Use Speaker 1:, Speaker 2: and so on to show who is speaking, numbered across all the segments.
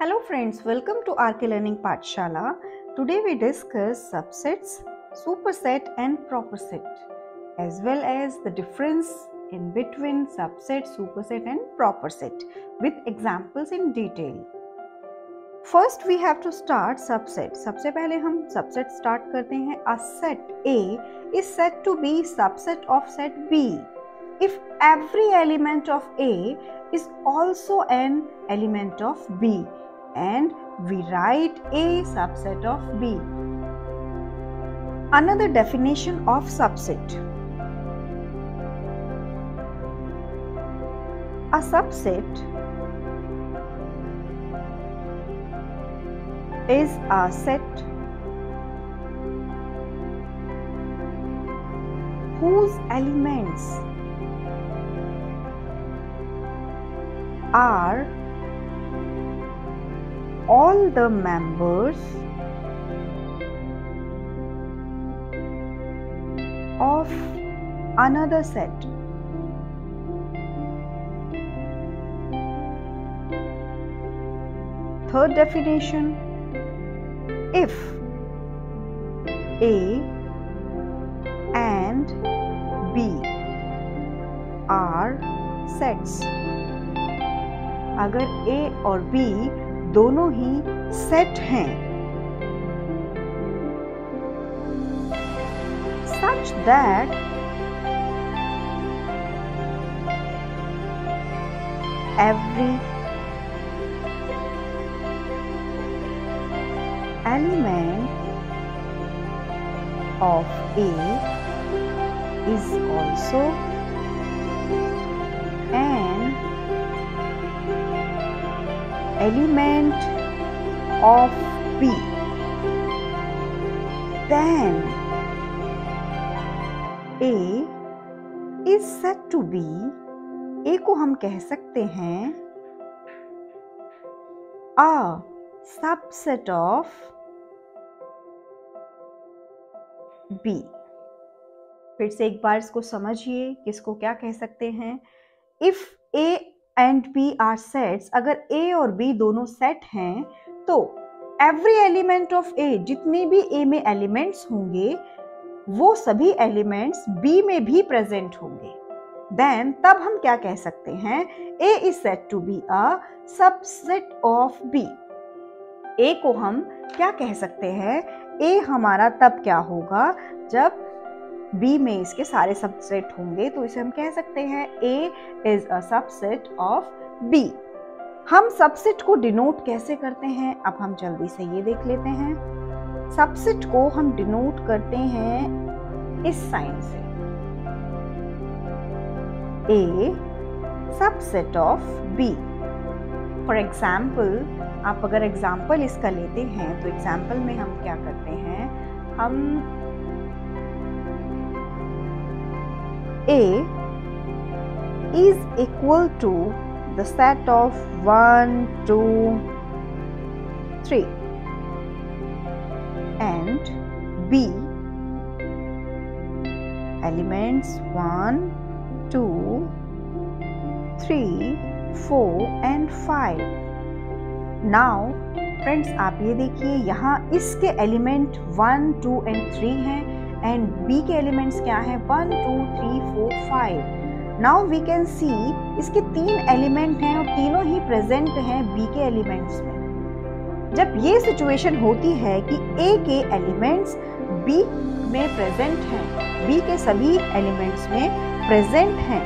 Speaker 1: Hello friends, welcome to RK Learning Pathshala. Today we discuss subsets, superset and proper as well as the difference in between subset, superset and proper set with examples in detail. First we have to start subset. सबसे पहले हम subset start करते हैं. A set A is said to be subset of set B if every element of A is also an element of B and we write A subset of B. Another definition of subset. A subset is a set whose elements are all the members of another set. Third definition, if A and B are sets, अगर A और B दोनों ही set हैं such that every element of A is also an element of B, then A is said to be, A को हम कह सकते हैं a subset of B. फिर से एक बार इसको समझिए कि इसको क्या कह सकते हैं. If A and B are sets, अगर A और B दोनों सेट हैं तो every element of A, जितने भी A में एलिमेंट्स होंगे वो सभी एलिमेंट्स B में भी प्रेजेंट होंगे. Then तब हम क्या कह सकते हैं, A is said to be a subset of B. A को हम क्या कह सकते हैं, A हमारा तब क्या होगा जब B में इसके सारे सबसेट होंगे, तो इसे हम कह सकते हैं A is a subset of B. हम सबसेट को डिनोट कैसे करते हैं, अब हम जल्दी से ये देख लेते हैं. सबसेट को हम डिनोट करते हैं इस साइन से, A subset of B. For example, आप अगर एग्जाम्पल इसका लेते हैं तो एग्जाम्पल में हम क्या करते हैं, हम A is equal to the set of 1, 2, 3 and B elements 1, 2, 3, 4 and 5. Now friends, आप ये देखिए यहाँ इसके एलिमेंट 1, 2 and 3 हैं एंड B के एलिमेंट्स क्या हैं, 1, 2, 3, 4, 5. नाउ वी कैन सी इसके 3 एलिमेंट हैं और तीनों ही प्रेजेंट हैं B के एलिमेंट्स में. जब ये सिचुएशन होती है कि A के एलिमेंट्स B में प्रेजेंट हैं, B के सभी एलिमेंट्स में प्रेजेंट हैं,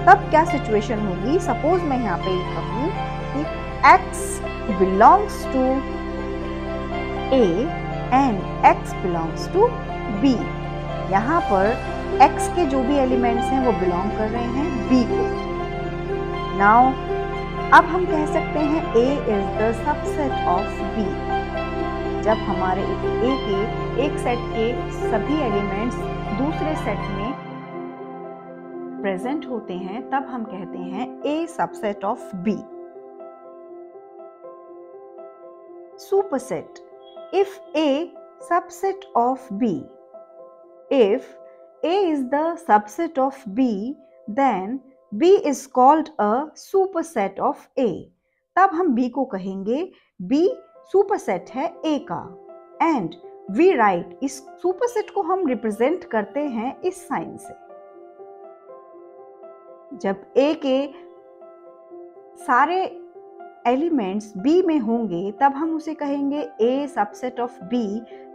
Speaker 1: तब क्या सिचुएशन होगी. सपोज मैं यहाँ पे कहूँ कि X belongs to A and X belongs to B. यहाँ पर X के जो भी एलिमेंट्स हैं वो बिलोंग कर रहे हैं B को. नाउ अब हम कह सकते हैं A is the subset of B. जब हमारे A के एक सेट के सभी एलिमेंट्स दूसरे सेट में प्रेजेंट होते हैं तब हम कहते हैं A subset of B. Superset. If A subset of B, if A is the subset of B, then B is called a superset of A. तब हम B को कहेंगे B सुपरसेट है A का, एंड वी राइट इस superset को हम represent करते हैं इस साइन से। जब A के सारे एलिमेंट्स B में होंगे तब हम उसे कहेंगे A सबसेट ऑफ B।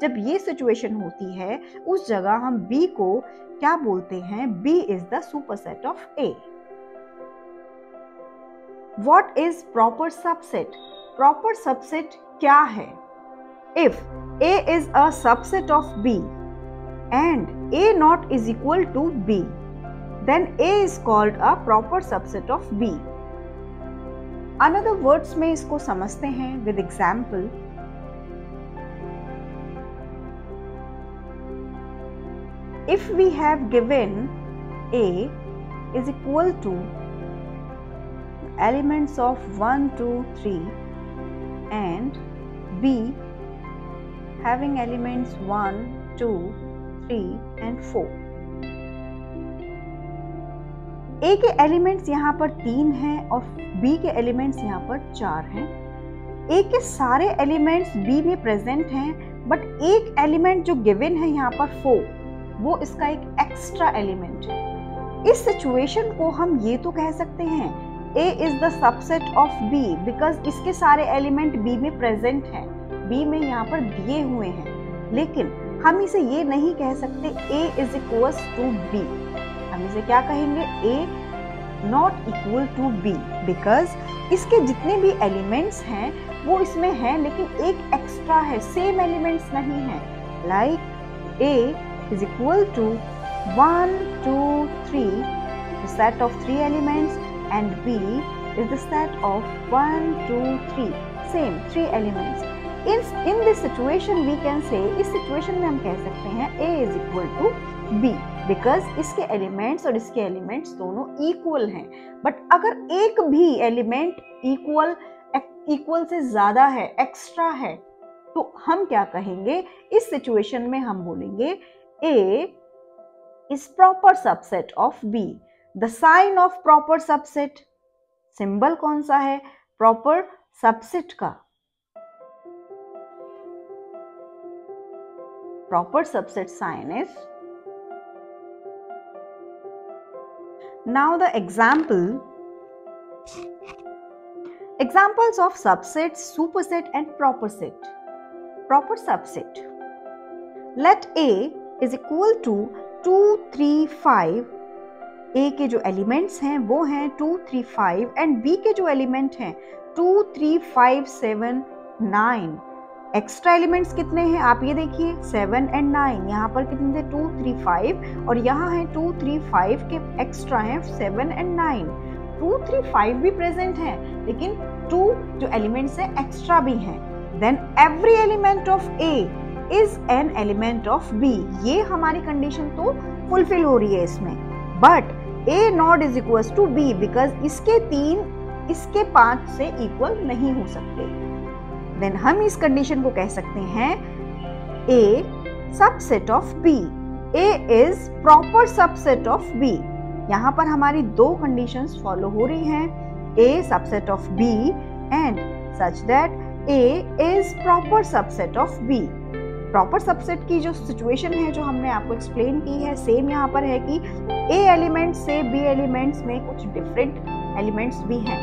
Speaker 1: जब ये सिचुएशन होती है उस जगह हम B को क्या बोलते हैं? B is the superset of A। What is proper subset? Proper subset क्या है? If A is a subset of B and A not is equal to B, then A is called a proper subset of B. Another words में इसको समझते हैं with example. If we have given A is equal to elements of 1, 2, 3 and B having elements 1, 2, 3 and 4. A के elements यहाँ पर 3 हैं और B के एलिमेंट्स यहाँ पर 4 हैं। A के सारे एलिमेंट्स B में प्रेजेंट हैं, बट एक एलिमेंट जो गिवन है यहाँ पर 4, वो इसका एक एक्स्ट्रा एलिमेंट है। इस सिचुएशन को हम ये तो कह सकते हैं A is the subset of B because इसके सारे एलिमेंट B में प्रेजेंट हैं, B में यहाँ पर दिए हुए हैं। लेकिन हम इसे ये नहीं कह सकते A is equals to B। हम इसे क्या कहेंगे? A not equal to B because इसके जितने भी एलिमेंट्स हैं वो इसमें हैं, लेकिन एक एक्स्ट्रा है, सेम एलिमेंट्स नहीं है। Like A is equal to 1, 2, 3, the set of 3 elements, and B is the set of 1, 2, 3, same 3 elements. In this situation we can say, इस situation में हम कह सकते हैं A is equal to B because इसके elements और इसके elements दोनों इक्वल हैं। बट अगर एक भी एलिमेंट इक्वल से ज्यादा है, एक्स्ट्रा है, तो हम क्या कहेंगे? इस सिचुएशन में हम बोलेंगे A is proper subset of B। The sign of proper subset, symbol कौन सा है proper subset का? Proper subset sign is, now the examples of subsets, superset and proper set. Proper subset, let A is equal to 2, 3, 5। A के जो elements हैं वो हैं 2, 3, 5 and B के जो एलिमेंट हैं 2, 3, 5, 7, 9। एक्स्ट्रा एलिमेंट्स कितने हैं आप ये देखिए 7 एंड 9। यहाँ पर कितने थे 2, 3, 5 और यहाँ है 2, 3, 5 के एक्स्ट्रा हैं 7 एंड 9। 2, 3, 5 भी प्रेजेंट हैं, लेकिन 2 जो एलिमेंट्स हैं एक्स्ट्रा भी हैं। Then every element of A is an element of B। ये हमारी कंडीशन तो फुलफिल हो रही है इसमें, but A not is equal to B because इसके 3 इसके 5 से इक्वल नहीं हो सकते। देन हम इस कंडीशन को कह सकते हैं A subset of B। A is proper subset of B। यहाँ पर हमारी 2 कंडीशंस फॉलो हो रही हैं, A subset of B and such that A is proper subset of B। Proper subset की जो सिचुएशन है जो हमने आपको एक्सप्लेन की है, सेम यहाँ पर है कि A एलिमेंट्स से B एलिमेंट्स में कुछ डिफरेंट एलिमेंट्स भी हैं,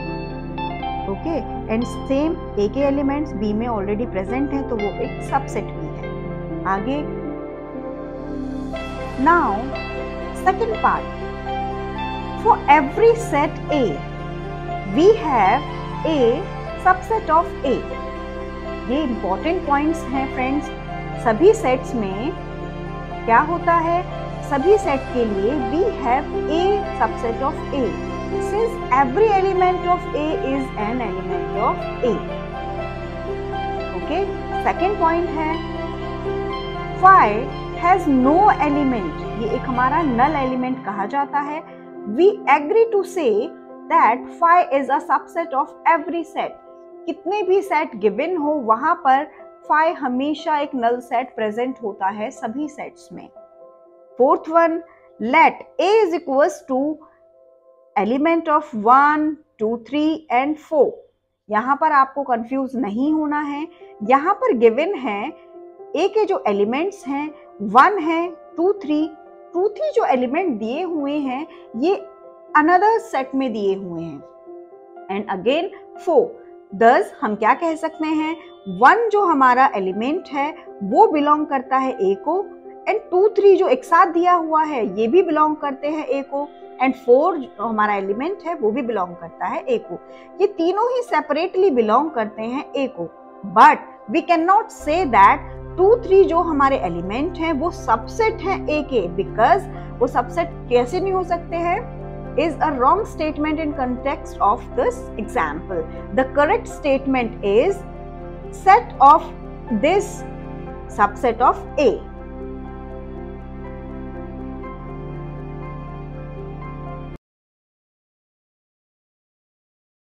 Speaker 1: ओके, एंड सेम A के एलिमेंट्स B में ऑलरेडी प्रेजेंट हैं, तो वो एक सबसेट भी है। आगे now second part, for every set A we have A subset of A। ये इंपॉर्टेंट पॉइंट्स हैं फ्रेंड्स। सभी सेट्स में क्या होता है, सभी सेट के लिए we have A subset of A since every element of A is an element of A। Okay, second point है phi has no element। ये एक हमारा null element कहा जाता है। We agree to say that phi is a subset of every set। कितने भी set given हो वहां पर phi हमेशा एक नल सेट प्रेजेंट होता है सभी सेट्स में। Fourth one, let A is equals to element of 1, 2, 3 and 4। यहाँ पर आपको कंफ्यूज नहीं होना है। यहाँ पर गिवन है ए के जो एलिमेंट्स हैं 1 है 2 3 जो एलिमेंट दिए हुए हैं ये अनदर सेट में दिए हुए हैं एंड अगेन 4। दस हम क्या कह सकते हैं 1 जो हमारा एलिमेंट है वो बिलोंग करता है ए को एंड 2 3 जो एक साथ दिया हुआ है ये भी बिलोंग करते हैं ए को एंड 4 जो हमारा एलिमेंट है वो भी बिलोंग करता है ए को। ये तीनों ही सेपरेटली बिलोंग करते हैं ए को, but we can not say that 2 3 जो हमारे एलिमेंट हैं वो सबसेट हैं ए के, बिकॉज वो सबसेट कैसे नहीं हो सकते हैं, is a wrong statement in context of this example. The correct statement is set of this subset of A.